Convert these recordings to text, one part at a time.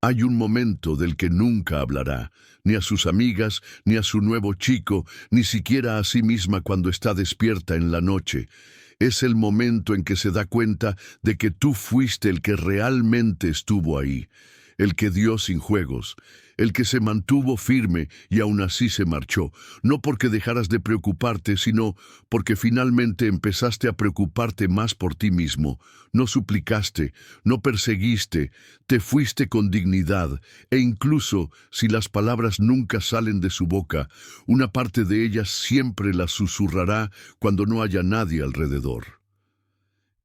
Hay un momento del que nunca hablará, ni a sus amigas, ni a su nuevo chico, ni siquiera a sí misma cuando está despierta en la noche. Es el momento en que se da cuenta de que tú fuiste el que realmente estuvo ahí, el que dio sin juegos, el que se mantuvo firme y aún así se marchó, no porque dejaras de preocuparte, sino porque finalmente empezaste a preocuparte más por ti mismo. No suplicaste, no perseguiste, te fuiste con dignidad, e incluso si las palabras nunca salen de su boca, una parte de ellas siempre las susurrará cuando no haya nadie alrededor.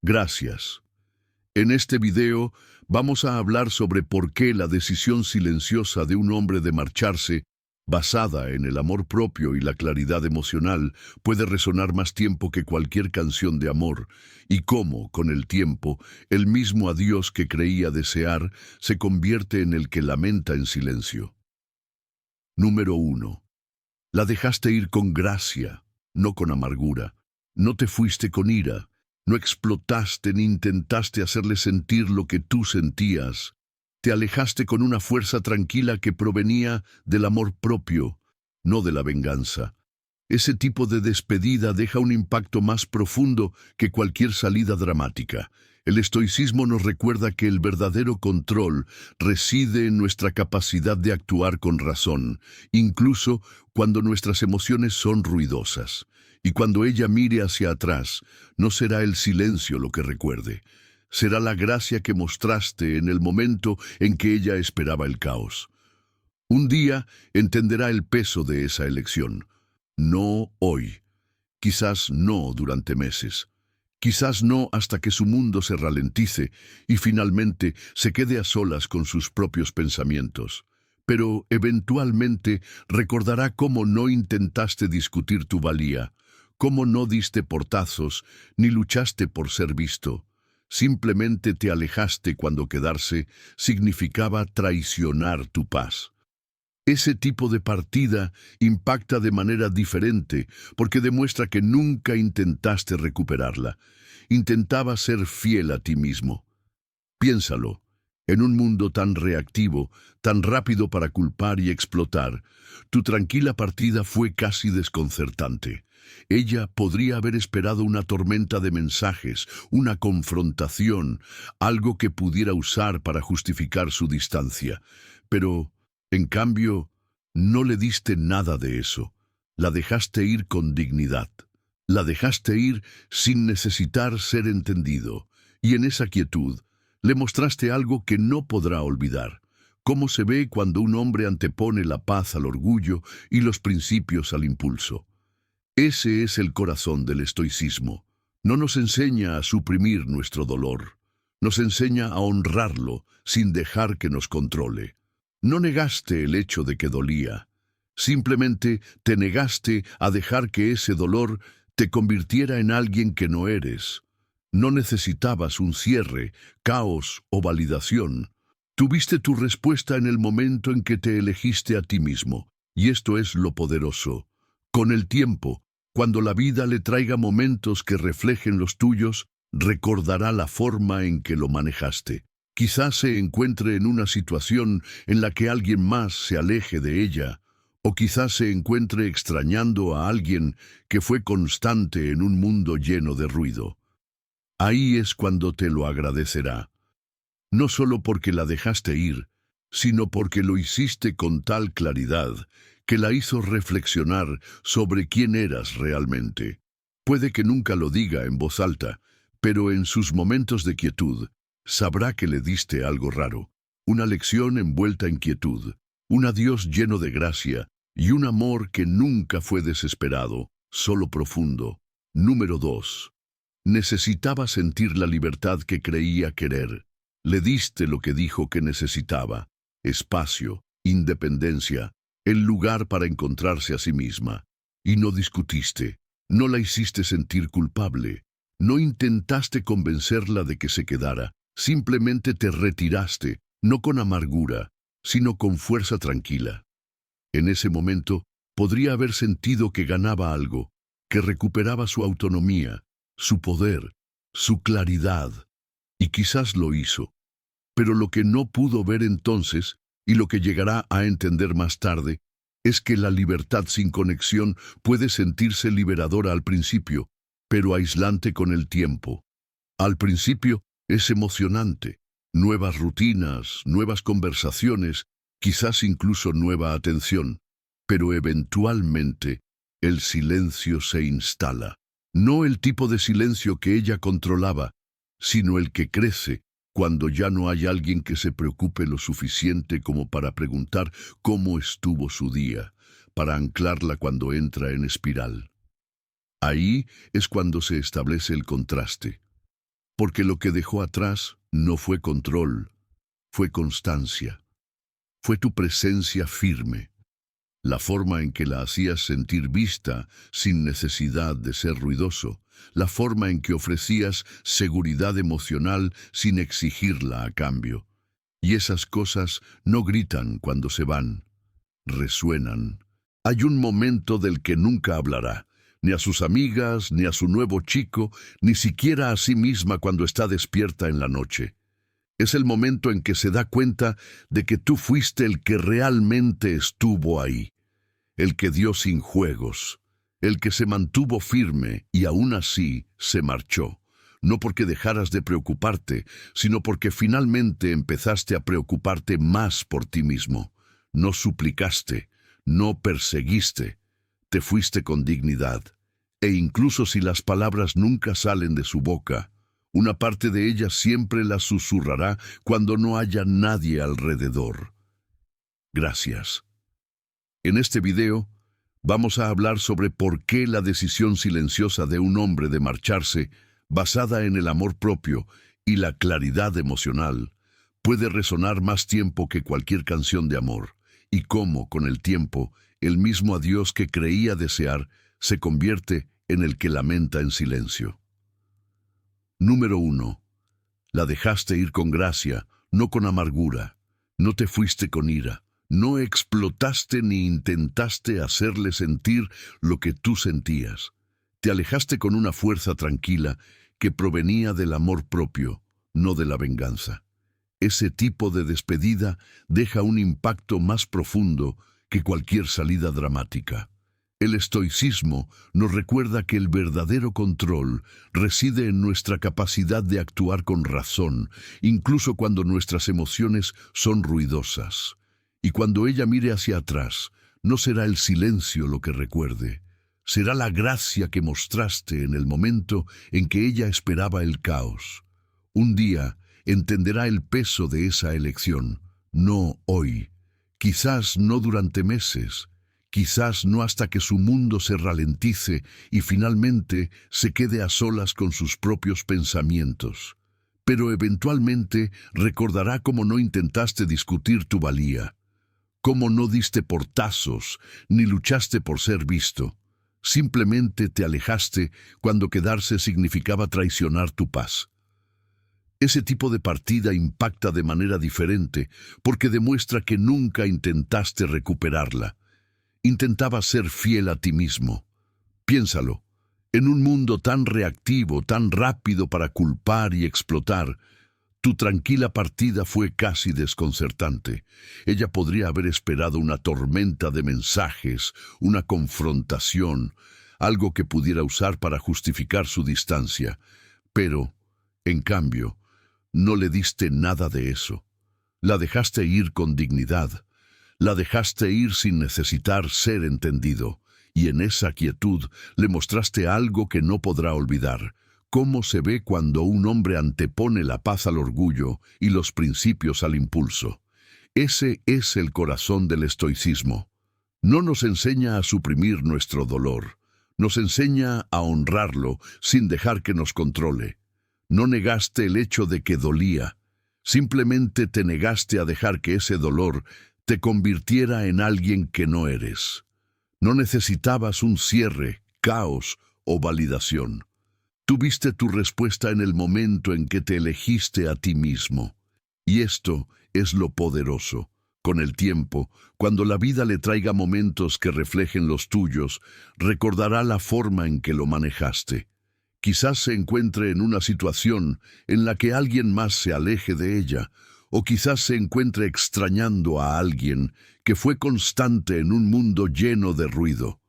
Gracias. En este video vamos a hablar sobre por qué la decisión silenciosa de un hombre de marcharse, basada en el amor propio y la claridad emocional, puede resonar más tiempo que cualquier canción de amor, y cómo, con el tiempo, el mismo adiós que creía desear se convierte en el que lamenta en silencio. Número 1. La dejaste ir con gracia, no con amargura. No te fuiste con ira. No explotaste ni intentaste hacerle sentir lo que tú sentías. Te alejaste con una fuerza tranquila que provenía del amor propio, no de la venganza. Ese tipo de despedida deja un impacto más profundo que cualquier salida dramática. El estoicismo nos recuerda que el verdadero control reside en nuestra capacidad de actuar con razón, incluso cuando nuestras emociones son ruidosas. Y cuando ella mire hacia atrás, no será el silencio lo que recuerde. Será la gracia que mostraste en el momento en que ella esperaba el caos. Un día entenderá el peso de esa elección. No hoy. Quizás no durante meses. Quizás no hasta que su mundo se ralentice y finalmente se quede a solas con sus propios pensamientos. Pero eventualmente recordará cómo no intentaste discutir tu valía, cómo no diste portazos ni luchaste por ser visto. Simplemente te alejaste cuando quedarse significaba traicionar tu paz. Ese tipo de partida impacta de manera diferente porque demuestra que nunca intentaste recuperarla. Intentabas ser fiel a ti mismo. Piénsalo. En un mundo tan reactivo, tan rápido para culpar y explotar, tu tranquila partida fue casi desconcertante. Ella podría haber esperado una tormenta de mensajes, una confrontación, algo que pudiera usar para justificar su distancia. Pero, en cambio, no le diste nada de eso. La dejaste ir con dignidad. La dejaste ir sin necesitar ser entendido. Y en esa quietud, le mostraste algo que no podrá olvidar. Cómo se ve cuando un hombre antepone la paz al orgullo y los principios al impulso. Ese es el corazón del estoicismo. No nos enseña a suprimir nuestro dolor. Nos enseña a honrarlo sin dejar que nos controle. No negaste el hecho de que dolía. Simplemente te negaste a dejar que ese dolor te convirtiera en alguien que no eres. No necesitabas un cierre, caos o validación. Tuviste tu respuesta en el momento en que te elegiste a ti mismo. Y esto es lo poderoso. Con el tiempo, cuando la vida le traiga momentos que reflejen los tuyos, recordará la forma en que lo manejaste. Quizás se encuentre en una situación en la que alguien más se aleje de ella, o quizás se encuentre extrañando a alguien que fue constante en un mundo lleno de ruido. Ahí es cuando te lo agradecerá. No solo porque la dejaste ir, sino porque lo hiciste con tal claridad que la hizo reflexionar sobre quién eras realmente. Puede que nunca lo diga en voz alta, pero en sus momentos de quietud, sabrá que le diste algo raro, una lección envuelta en quietud, un adiós lleno de gracia y un amor que nunca fue desesperado, solo profundo. Número 2. Necesitaba sentir la libertad que creía querer. Le diste lo que dijo que necesitaba: espacio, independencia, el lugar para encontrarse a sí misma. Y no discutiste, no la hiciste sentir culpable, no intentaste convencerla de que se quedara, simplemente te retiraste, no con amargura, sino con fuerza tranquila. En ese momento, podría haber sentido que ganaba algo, que recuperaba su autonomía, su poder, su claridad, y quizás lo hizo. Pero lo que no pudo ver entonces, y lo que llegará a entender más tarde, es que la libertad sin conexión puede sentirse liberadora al principio, pero aislante con el tiempo. Al principio es emocionante, nuevas rutinas, nuevas conversaciones, quizás incluso nueva atención, pero eventualmente el silencio se instala. No el tipo de silencio que ella controlaba, sino el que crece cuando ya no hay alguien que se preocupe lo suficiente como para preguntar cómo estuvo su día, para anclarla cuando entra en espiral. Ahí es cuando se establece el contraste, porque lo que dejó atrás no fue control, fue constancia, fue tu presencia firme, la forma en que la hacías sentir vista sin necesidad de ser ruidoso, la forma en que ofrecías seguridad emocional sin exigirla a cambio. Y esas cosas no gritan cuando se van, resuenan. Hay un momento del que nunca hablará, ni a sus amigas, ni a su nuevo chico, ni siquiera a sí misma cuando está despierta en la noche. Es el momento en que se da cuenta de que tú fuiste el que realmente estuvo ahí, el que dio sin juegos, el que se mantuvo firme y aún así se marchó. No porque dejaras de preocuparte, sino porque finalmente empezaste a preocuparte más por ti mismo. No suplicaste, no perseguiste, te fuiste con dignidad. E incluso si las palabras nunca salen de su boca, una parte de ella siempre las susurrará cuando no haya nadie alrededor. Gracias. En este video vamos a hablar sobre por qué la decisión silenciosa de un hombre de marcharse, basada en el amor propio y la claridad emocional, puede resonar más tiempo que cualquier canción de amor, y cómo, con el tiempo, el mismo adiós que creía desear se convierte en el que lamenta en silencio. Número 1. La dejaste ir con gracia, no con amargura. No te fuiste con ira. No explotaste ni intentaste hacerle sentir lo que tú sentías. Te alejaste con una fuerza tranquila que provenía del amor propio, no de la venganza. Ese tipo de despedida deja un impacto más profundo que cualquier salida dramática. El estoicismo nos recuerda que el verdadero control reside en nuestra capacidad de actuar con razón, incluso cuando nuestras emociones son ruidosas. Y cuando ella mire hacia atrás, no será el silencio lo que recuerde, será la gracia que mostraste en el momento en que ella esperaba el caos. Un día entenderá el peso de esa elección, no hoy, quizás no durante meses, quizás no hasta que su mundo se ralentice y finalmente se quede a solas con sus propios pensamientos. Pero eventualmente recordará cómo no intentaste discutir tu valía, cómo no diste portazos ni luchaste por ser visto. Simplemente te alejaste cuando quedarse significaba traicionar tu paz. Ese tipo de partida impacta de manera diferente porque demuestra que nunca intentaste recuperarla. Intentabas ser fiel a ti mismo. Piénsalo, en un mundo tan reactivo, tan rápido para culpar y explotar, tu tranquila partida fue casi desconcertante. Ella podría haber esperado una tormenta de mensajes, una confrontación, algo que pudiera usar para justificar su distancia. Pero, en cambio, no le diste nada de eso. La dejaste ir con dignidad. La dejaste ir sin necesitar ser entendido. Y en esa quietud le mostraste algo que no podrá olvidar. Cómo se ve cuando un hombre antepone la paz al orgullo y los principios al impulso. Ese es el corazón del estoicismo. No nos enseña a suprimir nuestro dolor. Nos enseña a honrarlo sin dejar que nos controle. No negaste el hecho de que dolía. Simplemente te negaste a dejar que ese dolor te convirtiera en alguien que no eres. No necesitabas un cierre, caos o validación. Tuviste tu respuesta en el momento en que te elegiste a ti mismo. Y esto es lo poderoso. Con el tiempo, cuando la vida le traiga momentos que reflejen los tuyos, recordará la forma en que lo manejaste. Quizás se encuentre en una situación en la que alguien más se aleje de ella, O quizás se encuentre extrañando a alguien que fue constante en un mundo lleno de ruido.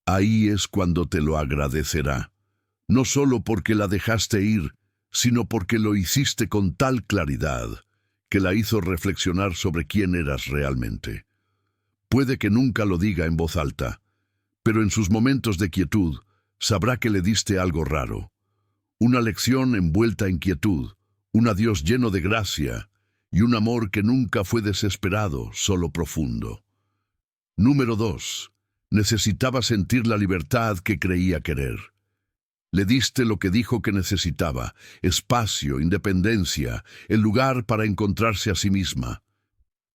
Ahí es cuando te lo agradecerá, no solo porque la dejaste ir, sino porque lo hiciste con tal claridad que la hizo reflexionar sobre quién eras realmente. Puede que nunca lo diga en voz alta, pero en sus momentos de quietud sabrá que le diste algo raro. Una lección envuelta en quietud, un adiós lleno de gracia y un amor que nunca fue desesperado, solo profundo. Número 2. Necesitaba sentir la libertad que creía querer. Le diste lo que dijo que necesitaba: espacio, independencia, el lugar para encontrarse a sí misma.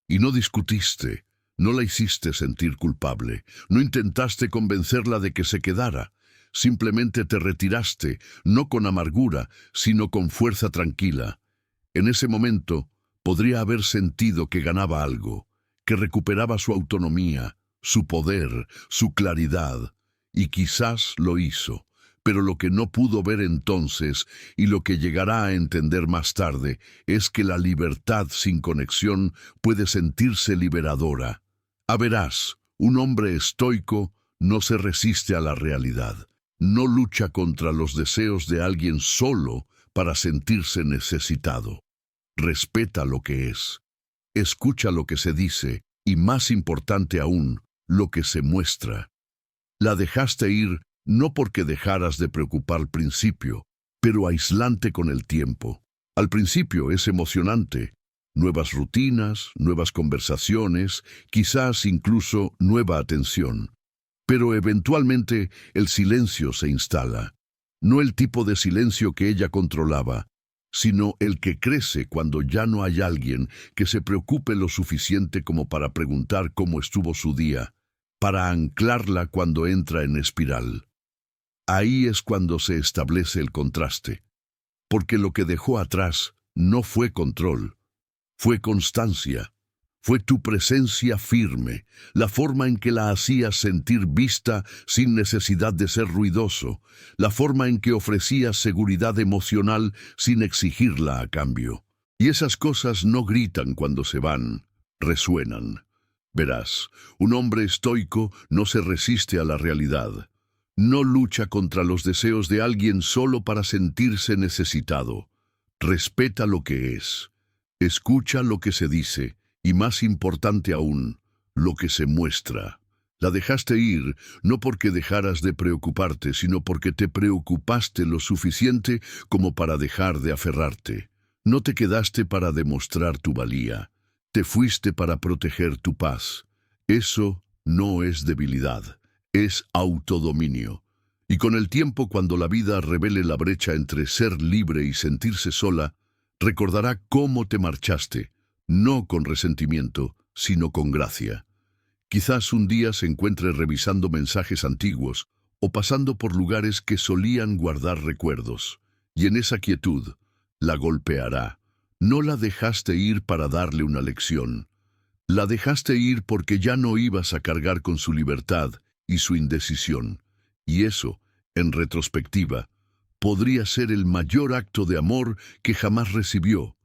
Y no discutiste, no la hiciste sentir culpable, no intentaste convencerla de que se quedara. Simplemente te retiraste, no con amargura, sino con fuerza tranquila. En ese momento, podría haber sentido que ganaba algo, que recuperaba su autonomía, su poder, su claridad, y quizás lo hizo. Pero lo que no pudo ver entonces, y lo que llegará a entender más tarde, es que la libertad sin conexión puede sentirse liberadora. Verás, un hombre estoico no se resiste a la realidad, no lucha contra los deseos de alguien solo para sentirse necesitado. Respeta lo que es, escucha lo que se dice, y más importante aún, lo que se muestra. La dejaste ir no porque dejaras de preocupar al principio, pero aislante con el tiempo. Al principio es emocionante. Nuevas rutinas, nuevas conversaciones, quizás incluso nueva atención. Pero eventualmente el silencio se instala. No el tipo de silencio que ella controlaba, sino el que crece cuando ya no hay alguien que se preocupe lo suficiente como para preguntar cómo estuvo su día, para anclarla cuando entra en espiral. Ahí es cuando se establece el contraste, porque lo que dejó atrás no fue control, fue constancia, fue tu presencia firme, la forma en que la hacías sentir vista sin necesidad de ser ruidoso, la forma en que ofrecías seguridad emocional sin exigirla a cambio. Y esas cosas no gritan cuando se van, resuenan. Verás, un hombre estoico no se resiste a la realidad. No lucha contra los deseos de alguien solo para sentirse necesitado. Respeta lo que es. Escucha lo que se dice, y más importante aún, lo que se muestra. La dejaste ir no porque dejaras de preocuparte, sino porque te preocupaste lo suficiente como para dejar de aferrarte. No te quedaste para demostrar tu valía. Te fuiste para proteger tu paz. Eso no es debilidad. Es autodominio. Y con el tiempo, cuando la vida revele la brecha entre ser libre y sentirse sola, recordará cómo te marchaste, no con resentimiento, sino con gracia. Quizás un día se encuentre revisando mensajes antiguos o pasando por lugares que solían guardar recuerdos, y en esa quietud la golpeará. No la dejaste ir para darle una lección. La dejaste ir porque ya no ibas a cargar con su libertad y su indecisión, y eso, en retrospectiva, podría ser el mayor acto de amor que jamás recibió,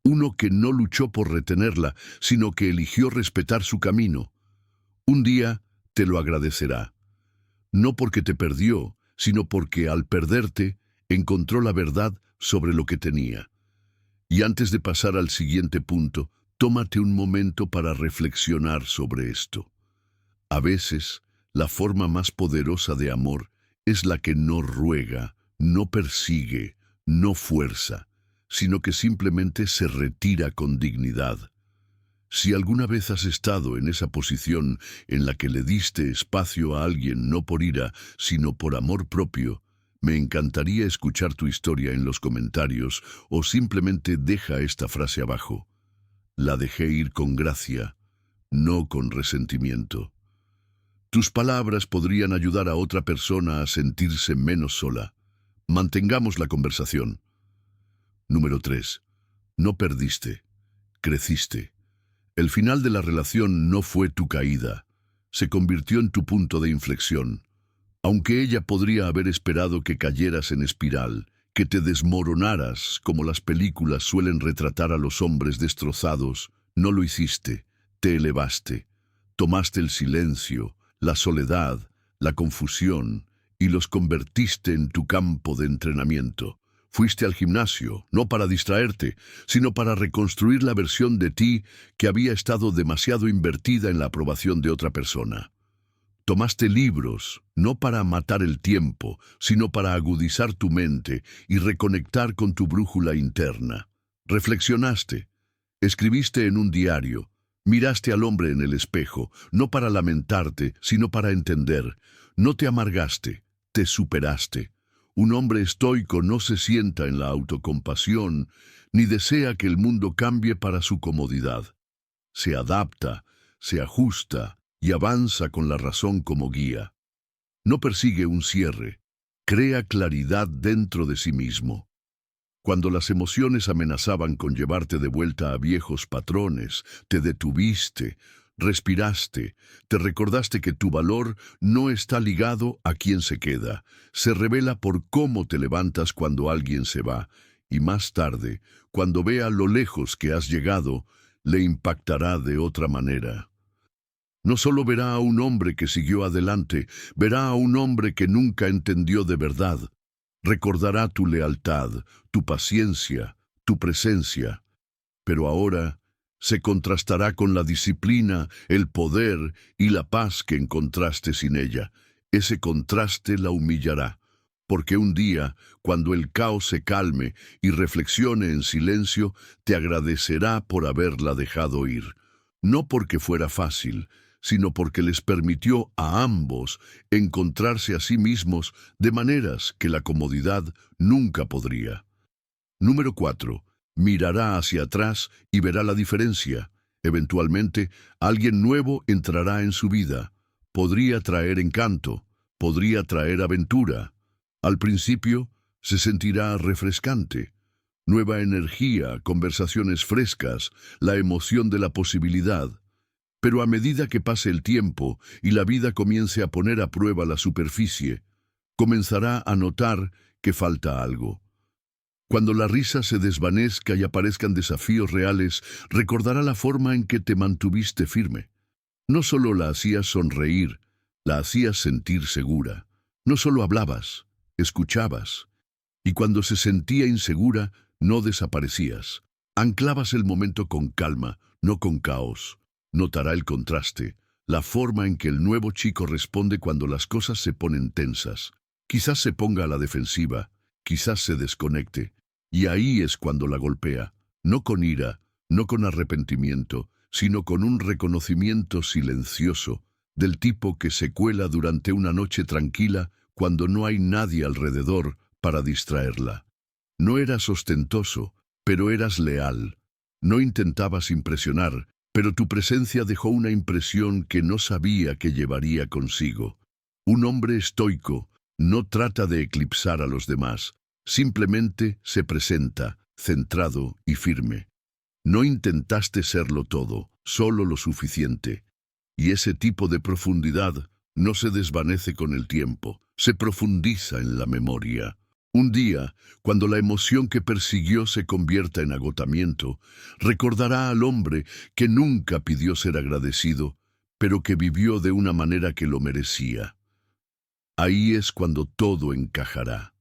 uno que no luchó por retenerla, sino que eligió respetar su camino. Un día te lo agradecerá, no porque te perdió, sino porque al perderte encontró la verdad sobre lo que tenía. Y antes de pasar al siguiente punto, tómate un momento para reflexionar sobre esto. A veces, la forma más poderosa de amor es la que no ruega, no persigue, no fuerza, sino que simplemente se retira con dignidad. Si alguna vez has estado en esa posición en la que le diste espacio a alguien no por ira, sino por amor propio, me encantaría escuchar tu historia en los comentarios o simplemente deja esta frase abajo. La dejé ir con gracia, no con resentimiento. Tus palabras podrían ayudar a otra persona a sentirse menos sola. Mantengamos la conversación. Número 3. No perdiste, creciste. El final de la relación no fue tu caída, se convirtió en tu punto de inflexión. Aunque ella podría haber esperado que cayeras en espiral, que te desmoronaras como las películas suelen retratar a los hombres destrozados. No lo hiciste, te elevaste. Tomaste el silencio, la soledad, la confusión y los convertiste en tu campo de entrenamiento. Fuiste al gimnasio, no para distraerte, sino para reconstruir la versión de ti que había estado demasiado invertida en la aprobación de otra persona. Tomaste libros, no para matar el tiempo, sino para agudizar tu mente y reconectar con tu brújula interna. Reflexionaste, escribiste en un diario, miraste al hombre en el espejo, no para lamentarte, sino para entender. No te amargaste, te superaste. Un hombre estoico no se sienta en la autocompasión, ni desea que el mundo cambie para su comodidad. Se adapta, se ajusta y avanza con la razón como guía. No persigue un cierre, crea claridad dentro de sí mismo. Cuando las emociones amenazaban con llevarte de vuelta a viejos patrones, te detuviste, respiraste, te recordaste que tu valor no está ligado a quién se queda, se revela por cómo te levantas cuando alguien se va, y más tarde, cuando vea lo lejos que has llegado, le impactará de otra manera. No solo verá a un hombre que siguió adelante, verá a un hombre que nunca entendió de verdad. Recordará tu lealtad, tu paciencia, tu presencia. Pero ahora se contrastará con la disciplina, el poder y la paz que encontraste sin ella. Ese contraste la humillará, porque un día, cuando el caos se calme y reflexione en silencio, te agradecerá por haberla dejado ir. No porque fuera fácil, sino porque les permitió a ambos encontrarse a sí mismos de maneras que la comodidad nunca podría. Número 4. Mirará hacia atrás y verá la diferencia. Eventualmente, alguien nuevo entrará en su vida. Podría traer encanto, podría traer aventura. Al principio, se sentirá refrescante. Nueva energía, conversaciones frescas, la emoción de la posibilidad. Pero a medida que pase el tiempo y la vida comience a poner a prueba la superficie, comenzará a notar que falta algo. Cuando la risa se desvanezca y aparezcan desafíos reales, recordará la forma en que te mantuviste firme. No solo la hacías sonreír, la hacías sentir segura. No solo hablabas, escuchabas. Y cuando se sentía insegura, no desaparecías. Anclabas el momento con calma, no con caos. Notará el contraste, la forma en que el nuevo chico responde cuando las cosas se ponen tensas. Quizás se ponga a la defensiva, quizás se desconecte, y ahí es cuando la golpea, no con ira, no con arrepentimiento, sino con un reconocimiento silencioso, del tipo que se cuela durante una noche tranquila cuando no hay nadie alrededor para distraerla. No eras ostentoso, pero eras leal. No intentabas impresionar, pero tu presencia dejó una impresión que no sabía que llevaría consigo. Un hombre estoico no trata de eclipsar a los demás, simplemente se presenta, centrado y firme. No intentaste serlo todo, solo lo suficiente. Y ese tipo de profundidad no se desvanece con el tiempo, se profundiza en la memoria. Un día, cuando la emoción que persiguió se convierta en agotamiento, recordará al hombre que nunca pidió ser agradecido, pero que vivió de una manera que lo merecía. Ahí es cuando todo encajará.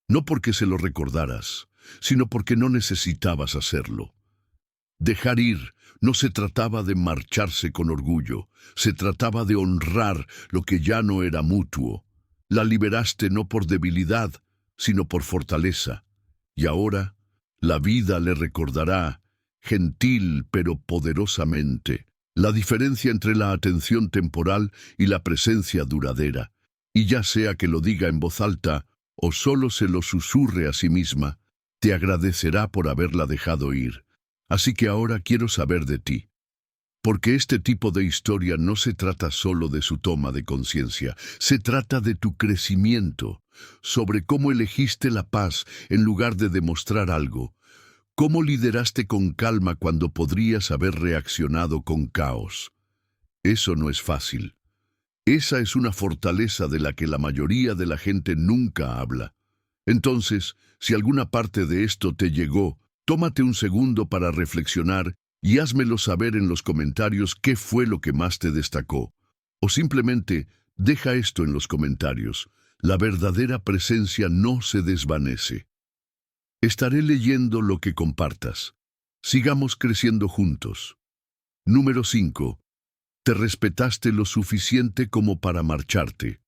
No porque se lo recordaras, sino porque no necesitabas hacerlo. Dejar ir no se trataba de marcharse con orgullo, se trataba de honrar lo que ya no era mutuo. La liberaste no por debilidad, sino por fortaleza. Y ahora, la vida le recordará, gentil pero poderosamente, la diferencia entre la atención temporal y la presencia duradera. Y ya sea que lo diga en voz alta o solo se lo susurre a sí misma, te agradecerá por haberla dejado ir. Así que ahora quiero saber de ti. Porque este tipo de historia no se trata solo de su toma de conciencia, se trata de tu crecimiento, sobre cómo elegiste la paz en lugar de demostrar algo, cómo lideraste con calma cuando podrías haber reaccionado con caos. Eso no es fácil. Esa es una fortaleza de la que la mayoría de la gente nunca habla. Entonces, si alguna parte de esto te llegó, tómate un segundo para reflexionar y házmelo saber en los comentarios qué fue lo que más te destacó. O simplemente, deja esto en los comentarios. La verdadera presencia no se desvanece. Estaré leyendo lo que compartas. Sigamos creciendo juntos. Número 5. Te respetaste lo suficiente como para marcharte.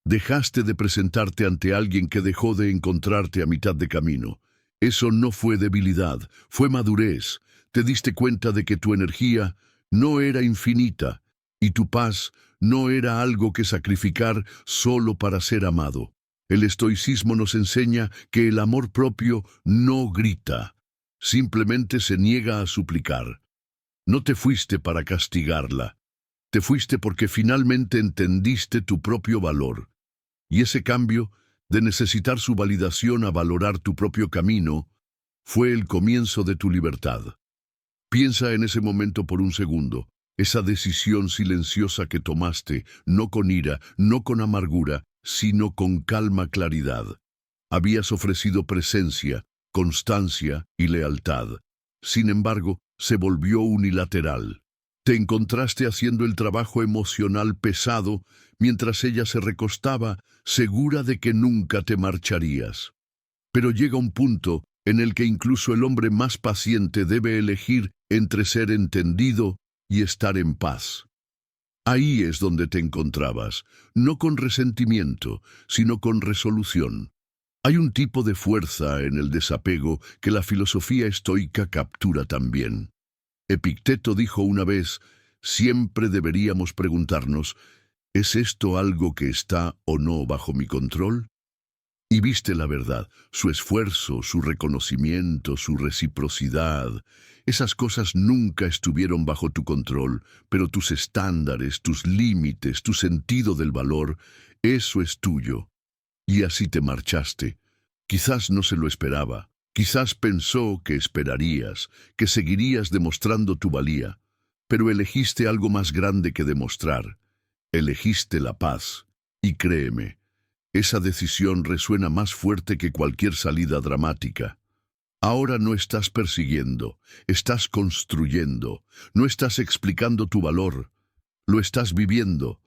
Dejaste de presentarte ante alguien que dejó de encontrarte a mitad de camino. Eso no fue debilidad, fue madurez. Te diste cuenta de que tu energía no era infinita y tu paz no era algo que sacrificar solo para ser amado. El estoicismo nos enseña que el amor propio no grita, simplemente se niega a suplicar. No te fuiste para castigarla, te fuiste porque finalmente entendiste tu propio valor. Y ese cambio, de necesitar su validación a valorar tu propio camino, fue el comienzo de tu libertad. Piensa en ese momento por un segundo, esa decisión silenciosa que tomaste, no con ira, no con amargura, sino con calma claridad. Habías ofrecido presencia, constancia y lealtad. Sin embargo, se volvió unilateral. Te encontraste haciendo el trabajo emocional pesado mientras ella se recostaba, segura de que nunca te marcharías. Pero llega un punto en el que incluso el hombre más paciente debe elegir entre ser entendido y estar en paz. Ahí es donde te encontrabas, no con resentimiento, sino con resolución. Hay un tipo de fuerza en el desapego que la filosofía estoica captura también. Epicteto dijo una vez, siempre deberíamos preguntarnos, ¿es esto algo que está o no bajo mi control? Y viste la verdad, su esfuerzo, su reconocimiento, su reciprocidad. Esas cosas nunca estuvieron bajo tu control, pero tus estándares, tus límites, tu sentido del valor, eso es tuyo. Y así te marchaste. Quizás no se lo esperaba. Quizás pensó que esperarías, que seguirías demostrando tu valía, pero elegiste algo más grande que demostrar. Elegiste la paz. Y créeme, esa decisión resuena más fuerte que cualquier salida dramática. Ahora no estás persiguiendo, estás construyendo, no estás explicando tu valor, lo estás viviendo.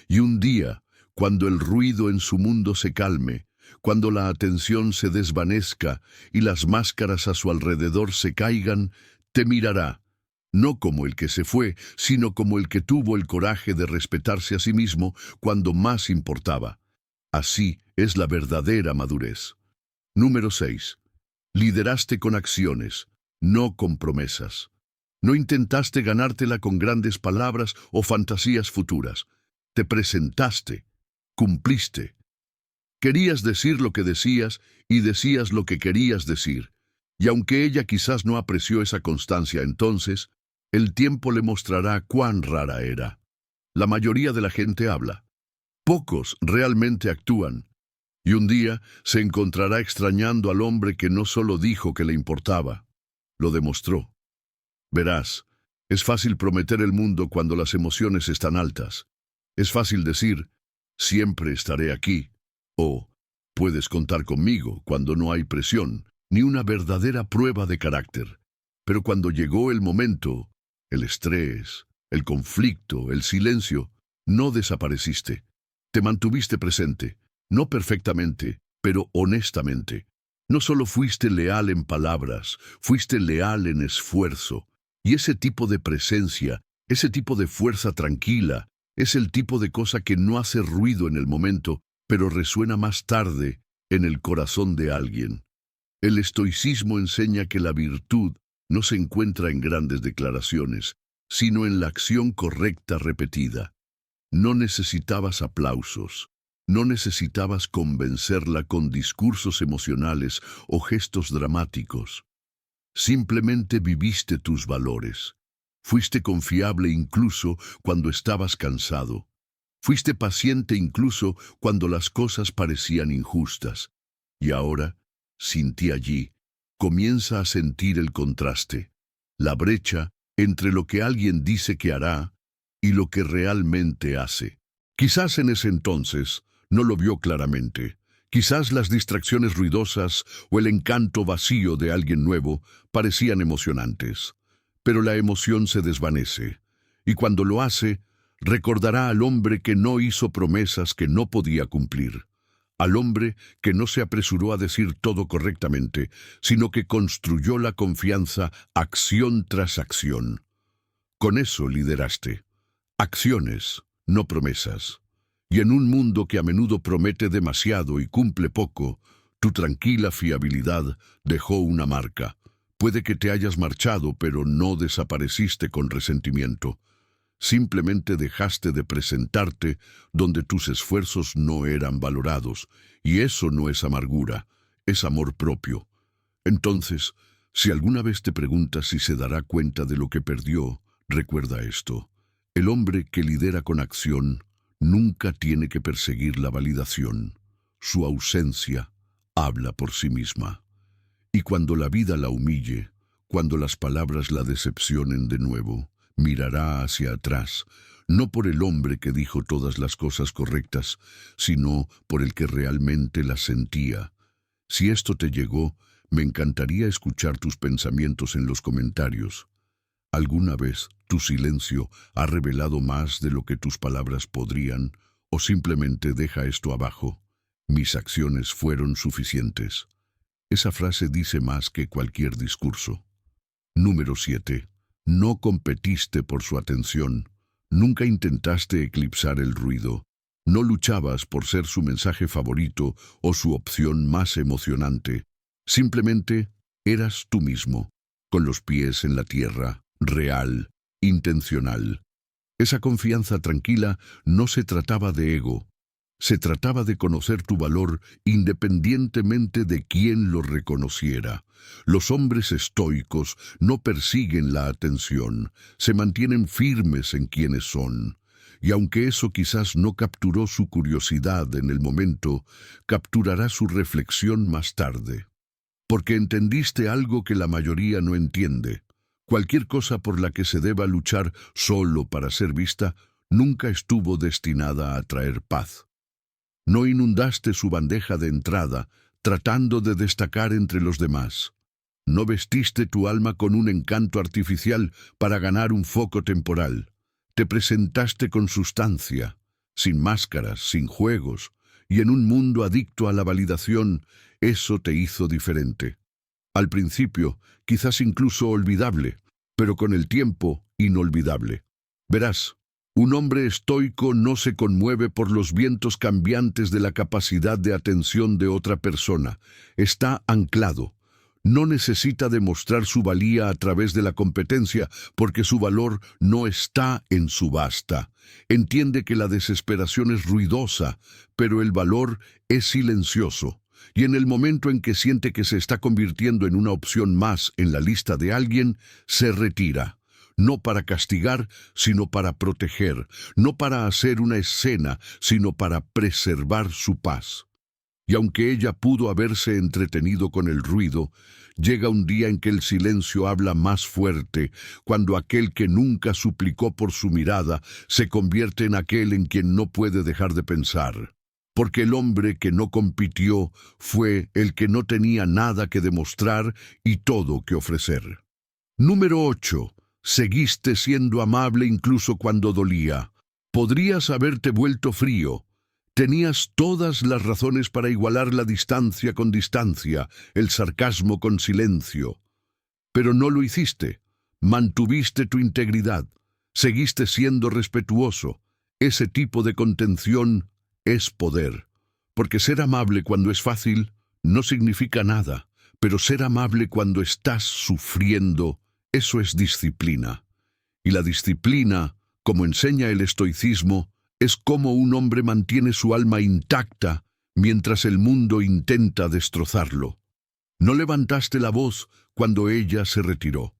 Y un día, cuando el ruido en su mundo se calme, cuando la atención se desvanezca y las máscaras a su alrededor se caigan, te mirará, no como el que se fue, sino como el que tuvo el coraje de respetarse a sí mismo cuando más importaba. Así es la verdadera madurez. Número 6. Lideraste con acciones, no con promesas. No intentaste ganártela con grandes palabras o fantasías futuras. Te presentaste, cumpliste. Querías decir lo que decías y decías lo que querías decir. Y aunque ella quizás no apreció esa constancia entonces, el tiempo le mostrará cuán rara era. La mayoría de la gente habla. Pocos realmente actúan. Y un día se encontrará extrañando al hombre que no solo dijo que le importaba, lo demostró. Verás, es fácil prometer el mundo cuando las emociones están altas. Es fácil decir, siempre estaré aquí. O, puedes contar conmigo cuando no hay presión, ni una verdadera prueba de carácter. Pero cuando llegó el momento, el estrés, el conflicto, el silencio, no desapareciste. Te mantuviste presente, no perfectamente, pero honestamente. No solo fuiste leal en palabras, fuiste leal en esfuerzo. Y ese tipo de presencia, ese tipo de fuerza tranquila, es el tipo de cosa que no hace ruido en el momento, pero resuena más tarde en el corazón de alguien. El estoicismo enseña que la virtud no se encuentra en grandes declaraciones, sino en la acción correcta repetida. No necesitabas aplausos, no necesitabas convencerla con discursos emocionales o gestos dramáticos. Simplemente viviste tus valores. Fuiste confiable incluso cuando estabas cansado. Fuiste paciente incluso cuando las cosas parecían injustas. Y ahora, sin ti allí, comienza a sentir el contraste, la brecha entre lo que alguien dice que hará y lo que realmente hace. Quizás en ese entonces no lo vio claramente. Quizás las distracciones ruidosas o el encanto vacío de alguien nuevo parecían emocionantes, pero la emoción se desvanece, y cuando lo hace, recordará al hombre que no hizo promesas que no podía cumplir, al hombre que no se apresuró a decir todo correctamente, sino que construyó la confianza acción tras acción. Con eso lideraste. Acciones, no promesas. Y en un mundo que a menudo promete demasiado y cumple poco, tu tranquila fiabilidad dejó una marca. Puede que te hayas marchado, pero no desapareciste con resentimiento. Simplemente dejaste de presentarte donde tus esfuerzos no eran valorados, y eso no es amargura, es amor propio. Entonces, si alguna vez te preguntas si se dará cuenta de lo que perdió, recuerda esto. El hombre que lidera con acción nunca tiene que perseguir la validación. Su ausencia habla por sí misma. Y cuando la vida la humille, cuando las palabras la decepcionen de nuevo, mirará hacia atrás, no por el hombre que dijo todas las cosas correctas, sino por el que realmente las sentía. Si esto te llegó, me encantaría escuchar tus pensamientos en los comentarios. ¿Alguna vez tu silencio ha revelado más de lo que tus palabras podrían, o simplemente deja esto abajo? Mis acciones fueron suficientes. Esa frase dice más que cualquier discurso. Número 7. No competiste por su atención. Nunca intentaste eclipsar el ruido. No luchabas por ser su mensaje favorito o su opción más emocionante. Simplemente eras tú mismo, con los pies en la tierra, real, intencional. Esa confianza tranquila no se trataba de ego. Se trataba de conocer tu valor independientemente de quién lo reconociera. Los hombres estoicos no persiguen la atención, se mantienen firmes en quienes son. Y aunque eso quizás no capturó su curiosidad en el momento, capturará su reflexión más tarde. Porque entendiste algo que la mayoría no entiende. Cualquier cosa por la que se deba luchar solo para ser vista, nunca estuvo destinada a traer paz. No inundaste su bandeja de entrada, tratando de destacar entre los demás. No vestiste tu alma con un encanto artificial para ganar un foco temporal. Te presentaste con sustancia, sin máscaras, sin juegos, y en un mundo adicto a la validación, eso te hizo diferente. Al principio, quizás incluso olvidable, pero con el tiempo, inolvidable. Verás, un hombre estoico no se conmueve por los vientos cambiantes de la capacidad de atención de otra persona. Está anclado. No necesita demostrar su valía a través de la competencia, porque su valor no está en subasta. Entiende que la desesperación es ruidosa, pero el valor es silencioso. Y en el momento en que siente que se está convirtiendo en una opción más en la lista de alguien, se retira. No para castigar, sino para proteger, no para hacer una escena, sino para preservar su paz. Y aunque ella pudo haberse entretenido con el ruido, llega un día en que el silencio habla más fuerte, cuando aquel que nunca suplicó por su mirada se convierte en aquel en quien no puede dejar de pensar. Porque el hombre que no compitió fue el que no tenía nada que demostrar y todo que ofrecer. Número 8. Seguiste siendo amable incluso cuando dolía. Podrías haberte vuelto frío. Tenías todas las razones para igualar la distancia con distancia, el sarcasmo con silencio. Pero no lo hiciste. Mantuviste tu integridad. Seguiste siendo respetuoso. Ese tipo de contención es poder. Porque ser amable cuando es fácil no significa nada, pero ser amable cuando estás sufriendo, eso es disciplina. Y la disciplina, como enseña el estoicismo, es como un hombre mantiene su alma intacta mientras el mundo intenta destrozarlo. No levantaste la voz cuando ella se retiró.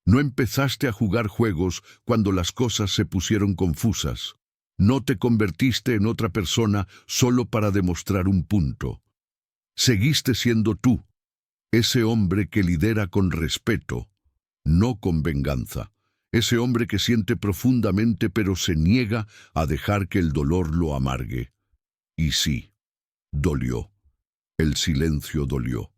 No empezaste a jugar juegos cuando las cosas se pusieron confusas. No te convertiste en otra persona solo para demostrar un punto. Seguiste siendo tú, ese hombre que lidera con respeto, no con venganza. Ese hombre que siente profundamente pero se niega a dejar que el dolor lo amargue. Y sí, dolió. El silencio dolió.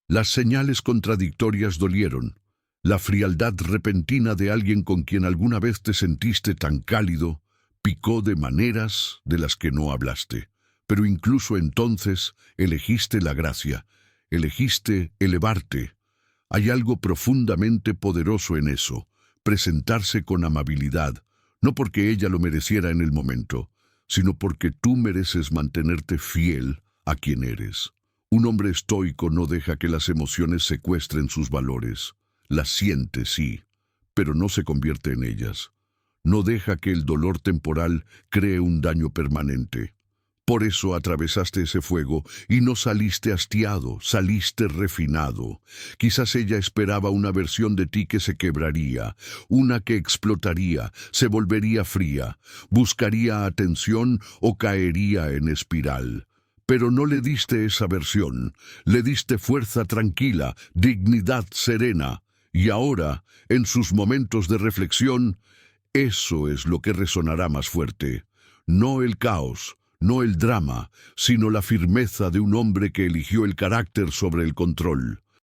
Las señales contradictorias dolieron. La frialdad repentina de alguien con quien alguna vez te sentiste tan cálido picó de maneras de las que no hablaste. Pero incluso entonces elegiste la gracia, elegiste elevarte. Hay algo profundamente poderoso en eso, presentarse con amabilidad, no porque ella lo mereciera en el momento, sino porque tú mereces mantenerte fiel a quien eres. Un hombre estoico no deja que las emociones secuestren sus valores. Las siente, sí, pero no se convierte en ellas. No deja que el dolor temporal cree un daño permanente. Por eso atravesaste ese fuego y no saliste hastiado, saliste refinado. Quizás ella esperaba una versión de ti que se quebraría, una que explotaría, se volvería fría, buscaría atención o caería en espiral. Pero no le diste esa versión, le diste fuerza tranquila, dignidad serena. Y ahora, en sus momentos de reflexión, eso es lo que resonará más fuerte. No el caos, no el drama, sino la firmeza de un hombre que eligió el carácter sobre el control.